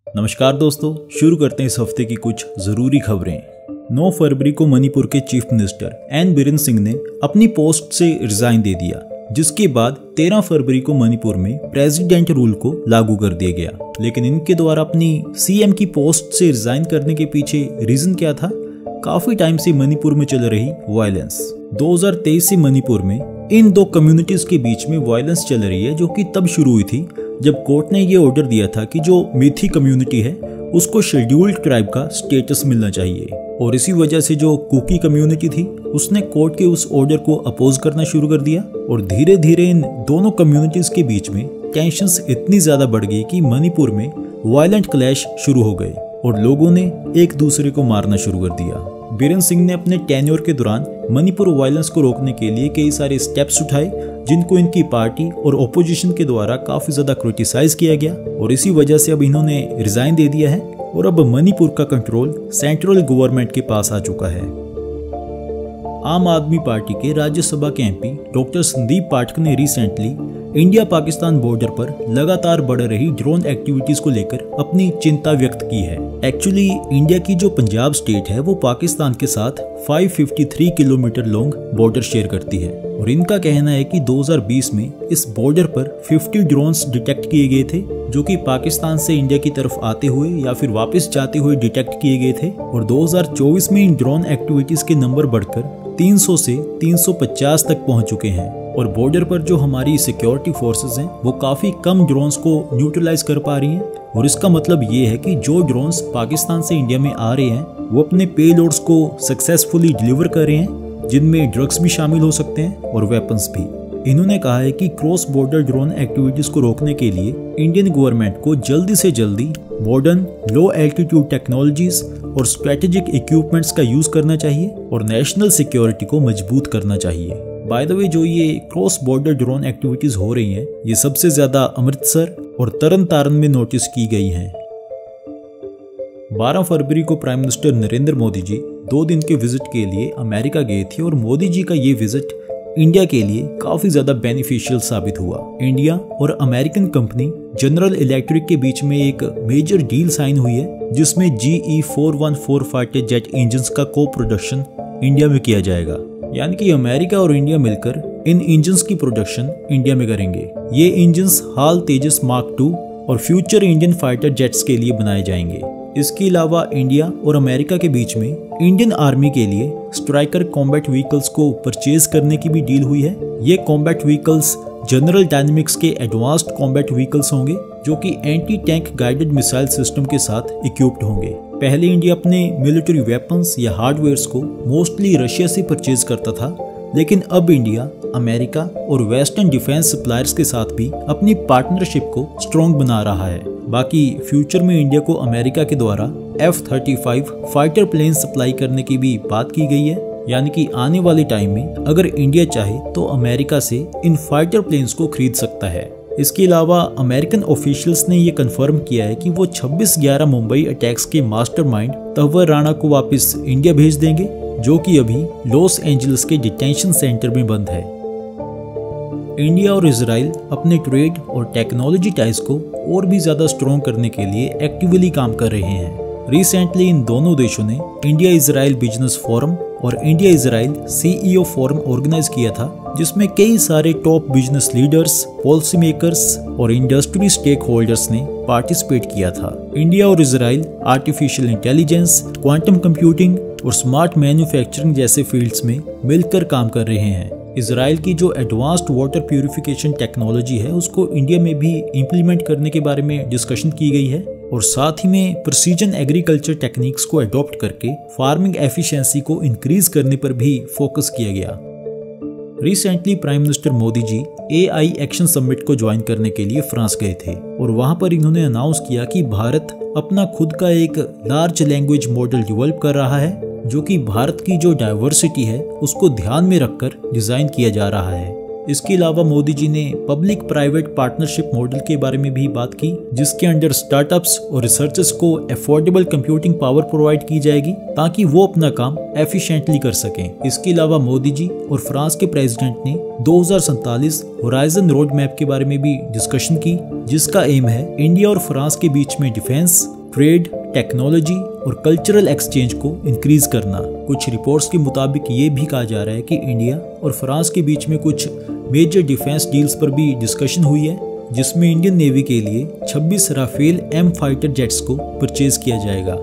नमस्कार दोस्तों, शुरू करते हैं इस हफ्ते की कुछ जरूरी खबरें। 9 फरवरी को मणिपुर के chief minister N Biren Singh ने अपनी पोस्ट से रिजाइन दे दिया, जिसके बाद 13 फरवरी को मणिपुर में प्रेसिडेंट रूल को लागू कर दिया गया। लेकिन इनके द्वारा अपनी सीएम की पोस्ट से रिजाइन करने के पीछे रीजन क्या था? काफी टाइम से मणिपुर में चल रही वायलेंस। 2023 से मणिपुर में इन दो कम्युनिटीज के बीच में वायलेंस चल रही है, जो कि तब शुरू हुई थी जब कोर्ट ने ये ऑर्डर दिया था कि जो मीथी कम्युनिटी है उसको शेड्यूल्ड ट्राइब का स्टेटस मिलना चाहिए। और इसी वजह से जो कुकी कम्युनिटी थी उसने कोर्ट के उस ऑर्डर को अपोज करना शुरू कर दिया और धीरे धीरे इन दोनों कम्युनिटीज के बीच में टेंशंस इतनी ज्यादा बढ़ गई कि मणिपुर में वायलेंट क्लैश शुरू हो गए और लोगों ने एक दूसरे को मारना शुरू कर दिया। बीरेन सिंह ने अपने टेन्योर के दौरान मणिपुर वायलेंस को रोकने के लिए कई सारे स्टेप्स उठाए, जिनको इनकी पार्टी और ओपोजिशन के द्वारा काफी ज्यादा क्रिटिसाइज किया गया और इसी वजह से अब इन्होंने रिजाइन दे दिया है और अब मणिपुर का कंट्रोल सेंट्रल गवर्नमेंट के पास आ चुका है। आम आदमी पार्टी के राज्यसभा के एमपी डॉक्टर संदीप पाठक ने रिसेंटली इंडिया पाकिस्तान बॉर्डर पर लगातार बढ़ रही ड्रोन एक्टिविटीज को लेकर अपनी चिंता व्यक्त की है। एक्चुअली इंडिया की जो पंजाब स्टेट है वो पाकिस्तान के साथ 553 किलोमीटर लॉन्ग बॉर्डर शेयर करती है और इनका कहना है कि 2020 में इस बॉर्डर पर 50 ड्रोन्स डिटेक्ट किए गए थे, जो कि पाकिस्तान से इंडिया की तरफ आते हुए या फिर वापस जाते हुए डिटेक्ट किए गए थे। और 2024 में इन ड्रोन एक्टिविटीज के नंबर बढ़कर 300 से 350 तक पहुंच चुके हैं और बॉर्डर पर जो हमारी सिक्योरिटी फोर्सेस हैं वो काफी कम ड्रोन्स को न्यूट्रलाइज कर पा रही हैं। और इसका मतलब ये है कि जो ड्रोन्स पाकिस्तान से इंडिया में आ रहे हैं वो अपने पेलोड्स को सक्सेसफुली डिलीवर कर रहे हैं, जिनमें ड्रग्स भी शामिल हो सकते हैं और वेपन्स भी। इन्होंने कहा है कि क्रॉस बॉर्डर ड्रोन एक्टिविटीज को रोकने के लिए इंडियन गवर्नमेंट को जल्दी से जल्दी मॉडर्न लो एल्टीट्यूड टेक्नोलॉजीज और स्ट्रेटेजिक इक्विपमेंट्स का यूज करना चाहिए और नेशनल सिक्योरिटी को मजबूत करना चाहिए। बाय द वे, जो ये क्रॉस बॉर्डर ड्रोन एक्टिविटीज हो रही हैं, ये सबसे ज्यादा अमृतसर और तरन तारण में नोटिस की गई हैं। 12 फरवरी को प्राइम मिनिस्टर नरेंद्र मोदी जी 2 दिन के विजिट के लिए अमेरिका गए थे और मोदी जी का ये विजिट इंडिया के लिए काफी ज्यादा बेनिफिशियल साबित हुआ। इंडिया और अमेरिकन कंपनी जनरल इलेक्ट्रिक के बीच में एक मेजर डील साइन हुई है, जिसमें GE 414 फाइटर जेट इंजन्स का को प्रोडक्शन इंडिया में किया जाएगा। यानी कि अमेरिका और इंडिया मिलकर इन इंजन्स की प्रोडक्शन इंडिया में करेंगे। ये इंजन्स हाल तेजस मार्क II और फ्यूचर इंडियन फाइटर जेट्स के लिए बनाए जाएंगे। इसके अलावा इंडिया और अमेरिका के बीच में इंडियन आर्मी के लिए स्ट्राइकर कॉम्बैट व्हीकल्स को परचेज करने की भी डील हुई है। ये कॉम्बैट व्हीकल्स जनरल डायनेमिक्स के एडवांस्ड कॉम्बैट व्हीकल्स होंगे, जो कि anti tank guided missile system के साथ इक्विप्ड होंगे। पहले इंडिया अपने मिलिट्री वेपन्स या हार्डवेयर्स को मोस्टली रशिया से परचेज करता था, लेकिन अब इंडिया अमेरिका और वेस्टर्न डिफेंस सप्लायर्स के साथ भी अपनी पार्टनरशिप को स्ट्रॉन्ग बना रहा है। बाकी फ्यूचर में इंडिया को अमेरिका के द्वारा F-35 फाइटर प्लेन सप्लाई करने की भी बात की गई है। यानी कि आने वाले टाइम में अगर इंडिया चाहे तो अमेरिका से इन फाइटर प्लेन्स को खरीद सकता है। इसके अलावा अमेरिकन ऑफिशियल्स ने ये कंफर्म किया है कि वो 26/11 मुंबई अटैक्स के मास्टरमाइंड तंवर राणा को वापस इंडिया भेज देंगे, जो कि अभी लॉस एंजलिस के डिटेंशन सेंटर में बंद है। इंडिया और इजराइल अपने ट्रेड और टेक्नोलॉजी टाइज को और भी ज्यादा स्ट्रॉन्ग करने के लिए एक्टिवली काम कर रहे हैं। रिसेंटली इन दोनों देशों ने इंडिया इजराइल बिजनेस फोरम और India Israel CEO forum organise किया था, जिसमें कई सारे top business leaders, policy makers और इंडस्ट्री स्टेक होल्डर्स ने पार्टिसिपेट किया था। इंडिया और Israel artificial intelligence, quantum computing और स्मार्ट मैन्युफैक्चरिंग जैसे फील्ड्स में मिलकर काम कर रहे हैं। इजराइल की जो एडवांस्ड वाटर प्यूरिफिकेशन टेक्नोलॉजी है उसको इंडिया में भी इम्प्लीमेंट करने के बारे में डिस्कशन की गई है और साथ ही में प्रिसीजन एग्रीकल्चर टेक्निक्स को अडॉप्ट करके फार्मिंग एफिशिएंसी को इंक्रीज करने पर भी फोकस किया गया। Recently prime minister Modi ji AI action summit को ज्वाइन करने के लिए फ्रांस गए थे और वहां पर इन्होंने अनाउंस किया कि भारत अपना खुद का एक लार्ज लैंग्वेज मॉडल डेवलप कर रहा है, जो कि भारत की जो डाइवर्सिटी है उसको ध्यान में रखकर डिजाइन किया जा रहा है। इसके अलावा मोदी जी ने पब्लिक प्राइवेट पार्टनरशिप मॉडल के बारे में भी बात की, जिसके अंडर स्टार्टअप्स और रिसर्चर्स को अफोर्डेबल कंप्यूटिंग पावर प्रोवाइड की जाएगी ताकि वो अपना काम एफिशिएंटली कर सकें। इसके अलावा मोदी जी और फ्रांस के प्रेसिडेंट ने 2047 होराइजन रोड मैप के बारे में भी डिस्कशन की, जिसका एम है इंडिया और फ्रांस के बीच में डिफेंस, ट्रेड, टेक्नोलॉजी और कल्चरल एक्सचेंज को इंक्रीज करना। कुछ रिपोर्ट्स के मुताबिक ये भी कहा जा रहा है कि इंडिया और फ्रांस के बीच में कुछ मेजर डिफेंस डील्स पर भी डिस्कशन हुई है, जिसमें इंडियन नेवी के लिए 26 राफेल एम फाइटर जेट्स को परचेज किया जाएगा।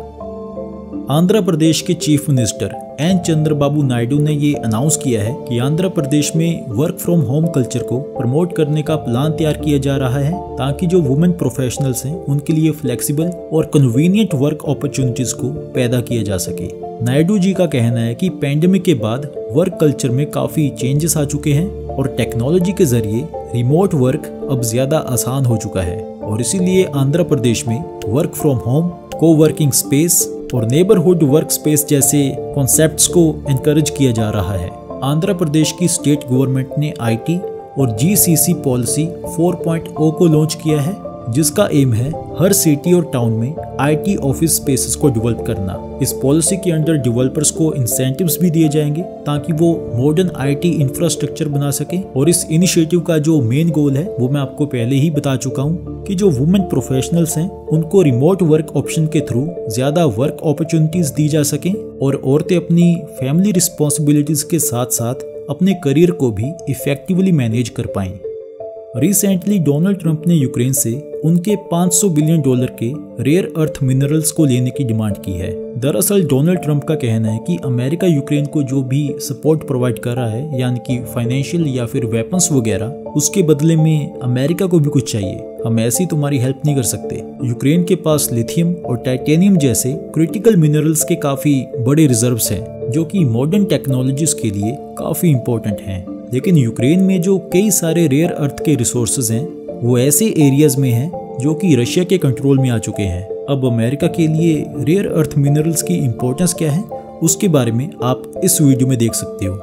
आंध्र प्रदेश के chief minister N Chandrababu Naidu ने ये अनाउंस किया है कि आंध्र प्रदेश में वर्क फ्रॉम होम कल्चर को प्रमोट करने का प्लान तैयार किया जा रहा है ताकि जो वुमेन प्रोफेशनल्स हैं उनके लिए फ्लेक्सिबल और कन्वीनियंट वर्क अपॉर्चुनिटीज को पैदा किया जा सके। नायडू जी का कहना है कि पैंडेमिक के बाद वर्क कल्चर में काफी चेंजेस आ चुके हैं और टेक्नोलॉजी के जरिए रिमोट वर्क अब ज्यादा आसान हो चुका है और इसीलिए आंध्र प्रदेश में work from home, coworking space और नेबरहुड वर्क स्पेस जैसे कॉन्सेप्ट्स को एनकरेज किया जा रहा है। आंध्र प्रदेश की स्टेट गवर्नमेंट ने आईटी और जीसीसी पॉलिसी 4.0 को लॉन्च किया है, जिसका एम है हर सिटी और टाउन में आईटी ऑफिस स्पेसेस को डेवलप करना। इस पॉलिसी के अंडर डेवलपर्स को इंसेंटिव्स भी दिए जाएंगे ताकि वो मॉडर्न आईटी इंफ्रास्ट्रक्चर बना सके। और इस इनिशिएटिव का जो मेन गोल है वो मैं आपको पहले ही बता चुका हूँ कि जो वुमेन प्रोफेशनल्स हैं उनको रिमोट वर्क ऑप्शन के थ्रू ज्यादा वर्क अपॉर्चुनिटीज दी जा सके और औरतें अपनी फैमिली रिस्पॉन्सिबिलिटीज के साथ साथ अपने करियर को भी इफेक्टिवली मैनेज कर पाएं। रिसेंटली डोनाल्ड ट्रंप ने यूक्रेन से उनके $500 बिलियन के रेयर अर्थ मिनरल्स को लेने की डिमांड की है। दरअसल डोनाल्ड ट्रंप का कहना है कि अमेरिका यूक्रेन को जो भी सपोर्ट प्रोवाइड कर रहा है, यानी कि फाइनेंशियल या फिर वेपन्स वगैरह, उसके बदले में अमेरिका को भी कुछ चाहिए। हम ऐसी तुम्हारी हेल्प नहीं कर सकते। यूक्रेन के पास लिथियम और टाइटेनियम जैसे क्रिटिकल मिनरल्स के काफी बड़े रिजर्व्स हैं, जो कि मॉडर्न टेक्नोलॉजीज के लिए काफी इंपॉर्टेंट हैं। लेकिन यूक्रेन में जो कई सारे रेयर अर्थ के रिसोर्सेज हैं वो ऐसे एरियाज में हैं जो कि रशिया के कंट्रोल में आ चुके हैं। अब अमेरिका के लिए रेयर अर्थ मिनरल्स की इंपॉर्टेंस क्या है उसके बारे में आप इस वीडियो में देख सकते हो।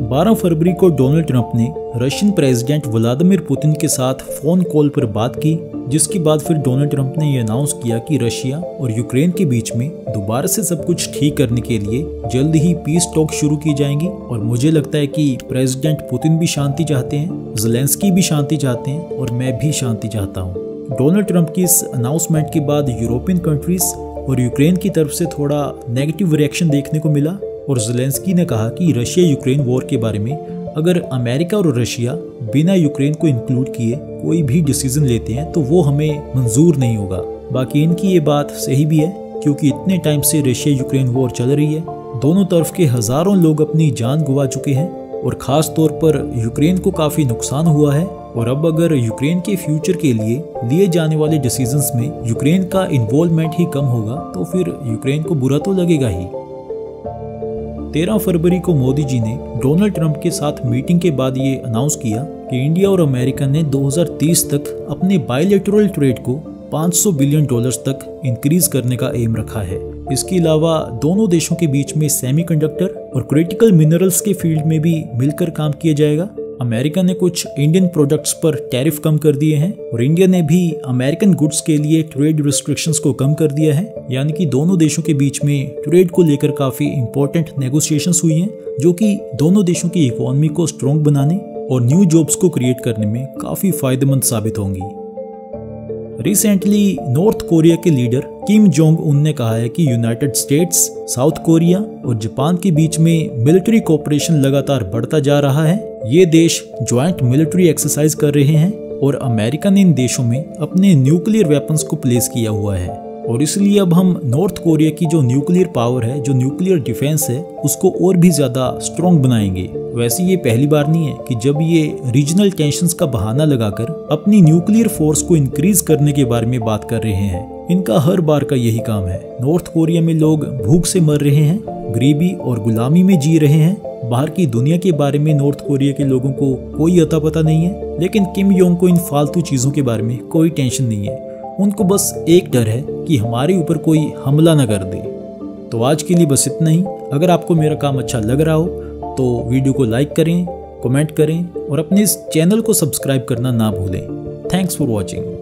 12 फरवरी को डोनाल्ड ट्रंप ने रशियन प्रेसिडेंट व्लादिमीर पुतिन के साथ फोन कॉल पर बात की, जिसके बाद फिर डोनाल्ड ट्रंप ने यह अनाउंस किया कि रशिया और यूक्रेन के बीच में दोबारा से सब कुछ ठीक करने के लिए जल्द ही पीस टॉक शुरू की जाएंगी। और मुझे लगता है कि प्रेसिडेंट पुतिन भी शांति चाहते हैं, ज़ेलेंस्की भी शांति चाहते हैं और मैं भी शांति चाहता हूँ। डोनाल्ड ट्रंप की इस अनाउंसमेंट के बाद यूरोपियन कंट्रीज और यूक्रेन की तरफ से थोड़ा नेगेटिव रिएक्शन देखने को मिला और ज़ेलेंस्की ने कहा कि रशिया यूक्रेन वॉर के बारे में अगर अमेरिका और रशिया बिना यूक्रेन को इंक्लूड किए कोई भी डिसीजन लेते हैं तो वो हमें मंजूर नहीं होगा। बाकी इनकी ये बात सही भी है, क्योंकि इतने टाइम से रशिया यूक्रेन वॉर चल रही है, दोनों तरफ के हजारों लोग अपनी जान गंवा चुके हैं और खास तौर पर यूक्रेन को काफी नुकसान हुआ है। और अब अगर यूक्रेन के फ्यूचर के लिए लिए जाने वाले डिसीजंस में यूक्रेन का इन्वॉल्वमेंट ही कम होगा तो फिर यूक्रेन को बुरा तो लगेगा ही। 13 फरवरी को मोदी जी ने डोनाल्ड ट्रंप के साथ मीटिंग के बाद ये अनाउंस किया कि इंडिया और अमेरिका ने 2030 तक अपने बायलैटरल ट्रेड को $500 बिलियन तक इंक्रीज करने का एम रखा है। इसके अलावा दोनों देशों के बीच में सेमीकंडक्टर और क्रिटिकल मिनरल्स के फील्ड में भी मिलकर काम किया जाएगा। अमेरिका ने कुछ इंडियन प्रोडक्ट्स पर टैरिफ कम कर दिए हैं और इंडिया ने भी अमेरिकन गुड्स के लिए ट्रेड रिस्ट्रिक्शंस को कम कर दिया है। यानी कि दोनों देशों के बीच में ट्रेड को लेकर काफी इंपॉर्टेंट नेगोशिएशंस हुई हैं, जो कि दोनों देशों की इकोनॉमी को स्ट्रॉन्ग बनाने और न्यू जॉब्स को क्रिएट करने में काफी फायदेमंद साबित होंगी। रिसेंटली नॉर्थ कोरिया के लीडर किम जोंग उन ने कहा है कि यूनाइटेड स्टेट्स, साउथ कोरिया और जापान के बीच में मिलिट्री कोऑपरेशन लगातार बढ़ता जा रहा है। ये देश ज्वाइंट मिलिट्री एक्सरसाइज कर रहे हैं और अमेरिका ने इन देशों में अपने न्यूक्लियर वेपन्स को प्लेस किया हुआ है और इसलिए अब हम नॉर्थ कोरिया की जो न्यूक्लियर पावर है, जो न्यूक्लियर डिफेंस है, उसको और भी ज्यादा स्ट्रॉन्ग बनाएंगे। वैसे ये पहली बार नहीं है कि जब ये रीजनल टेंशंस का बहाना लगाकर अपनी न्यूक्लियर फोर्स को इंक्रीज करने के बारे में बात कर रहे हैं। इनका हर बार का यही काम है। नॉर्थ कोरिया में लोग भूख से मर रहे हैं, गरीबी और गुलामी में जी रहे हैं। बाहर की दुनिया के बारे में नॉर्थ कोरिया के लोगों को कोई अता पता नहीं है, लेकिन किम योंग को इन फालतू चीजों के बारे में कोई टेंशन नहीं है। उनको बस एक डर है कि हमारे ऊपर कोई हमला न कर दे। तो आज के लिए बस इतना ही। अगर आपको मेरा काम अच्छा लग रहा हो तो वीडियो को लाइक करें, कमेंट करें और अपने इस चैनल को सब्सक्राइब करना ना भूलें। Thanks for watching.